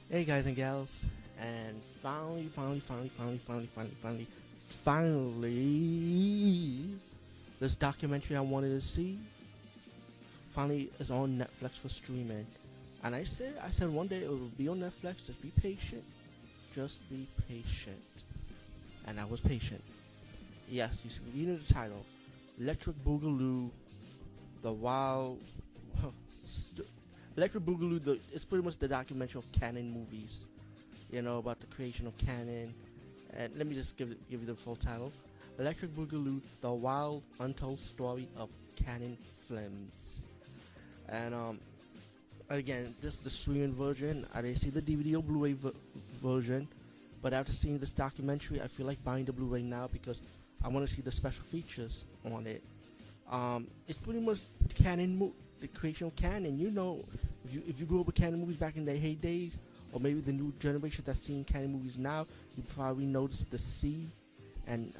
Hey guys and gals, and finally, this documentary I wanted to see finally is on Netflix for streaming. And I said one day it will be on Netflix. Just be patient, just be patient. And I was patient. Yes, you know the title, Electric Boogaloo, the Wild. Electric Boogaloo. It's pretty much the documentary of canon movies. About the creation of canon. And let me just give you the full title: Electric Boogaloo: The Wild Untold Story of Canon Films. And again, this is the streaming version. I didn't see the DVD or Blu-ray version, but after seeing this documentary, I feel like buying the Blu-ray now because I want to see the special features on it. It's pretty much the creation of canon. If you grew up with canon movies back in the heydays, or maybe the new generation that's seeing canon movies now, you probably noticed the C and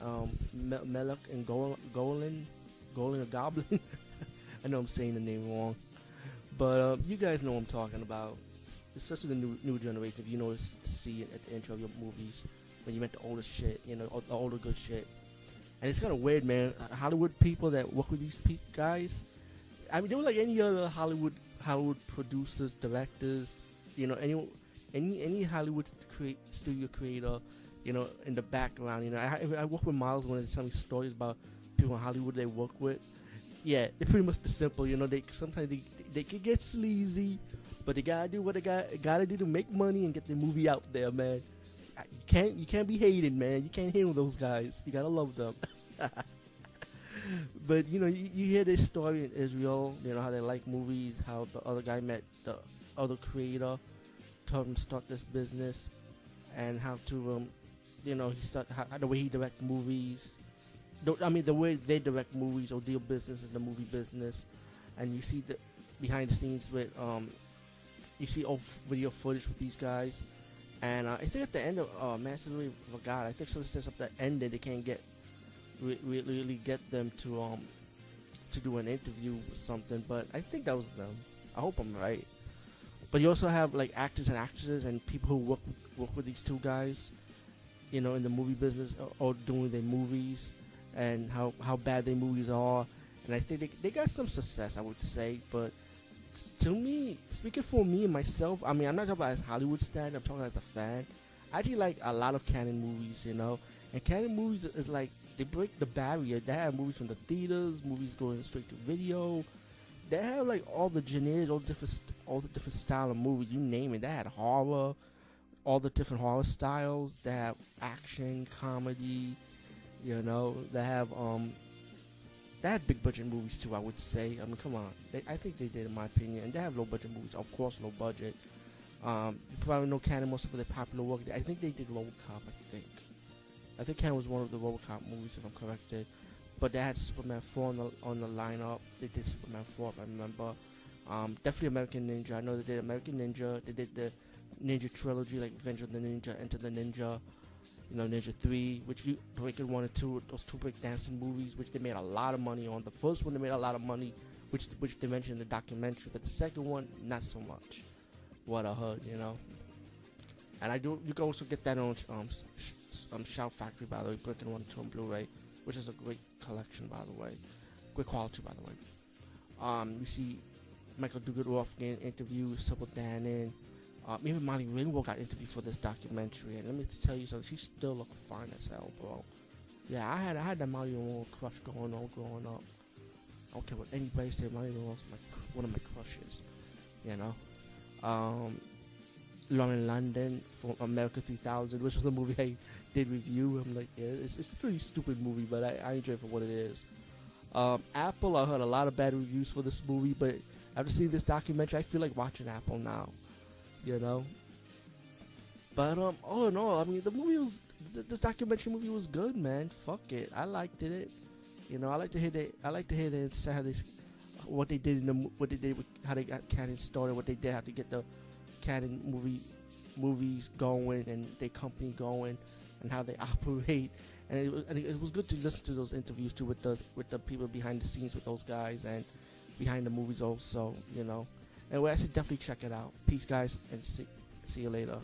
Melek and Golan or Goblin. I know I'm saying the name wrong, but you guys know what I'm talking about. Especially the new generation. If you notice the C at the intro of your movies, when you meant the older shit, the older good shit. And it's kind of weird, man. Hollywood people that work with these guys, I mean, they were like any other Hollywood producers, directors, any Hollywood studio creator, in the background. I work with Miles when they tell me stories about people in Hollywood they work with. Yeah, they're pretty much the simple. They sometimes they can get sleazy, but they gotta do what they gotta do to make money and get the movie out there, man. You can't be hated, man. You can't hate on those guys. You gotta love them. But you hear this story in Israel. How they like movies. How the other guy met the other creator, told him to start this business, and how to the way he direct movies. The way they direct movies or deal business in the movie business, and you see the behind the scenes with you see old video footage with these guys. And I think at the end of man, I really forgot. I think something says at the end that they can't get really get them to do an interview or something. But I think that was them. I hope I'm right. But you also have like actors and actresses and people who work with these two guys, in the movie business or doing their movies, and how bad their movies are. And I think they got some success, I would say, but to me, speaking for me and myself, I mean, I'm not talking about as Hollywood stan, I'm talking as a fan. I actually like a lot of canon movies, and canon movies is like, they break the barrier. They have movies from the theaters, movies going straight to video. They have like all the genres, all the different style of movies, you name it. They had horror, all the different horror styles. They have action, comedy, they had big budget movies too, I would say. I mean, come on. I think they did, in my opinion. And they have low budget movies, of course, low budget. You probably know Canon most of their popular work. I think they did RoboCop, I think Canon was one of the RoboCop movies, if I'm corrected. But they had Superman 4 on the lineup. They did Superman 4, if I remember. Definitely American Ninja. I know they did American Ninja. They did the Ninja trilogy, like Revenge of the Ninja, Enter the Ninja. Ninja 3, which you Breaking 1 and 2, those two breakdancing movies, which they made a lot of money on. The first one they made a lot of money, which they mentioned in the documentary, but the second one, not so much. What I heard, And you can also get that on Shout Factory, by the way, Breaking 1 and 2 on Blu-ray, which is a great collection, by the way. Great quality, by the way. You see Michael Dugard getting interviews, Sybil Danning. Even Molly Ringwald got interviewed for this documentary, and let me tell you something, she still look fine as hell, bro. Yeah, I had that Molly Ringwald crush going on growing up. I don't care what anybody said, Molly Ringwald's one of my crushes, Lauren London for America 3000, which was a movie I did review. I'm like, yeah, it's a pretty stupid movie, but I enjoy it for what it is. Apple, I heard a lot of bad reviews for this movie, but after seeing this documentary, I feel like watching Apple now. But all in all, I mean, this documentary movie was good, man. Fuck it, I liked it. I like to hear they say what they did with how they got Canon started, what they did, how to get the Canon movies going and their company going, and how they operate. And it was good to listen to those interviews too with the people behind the scenes with those guys and behind the movies also. Anyway, I should definitely check it out. Peace, guys, and See you later.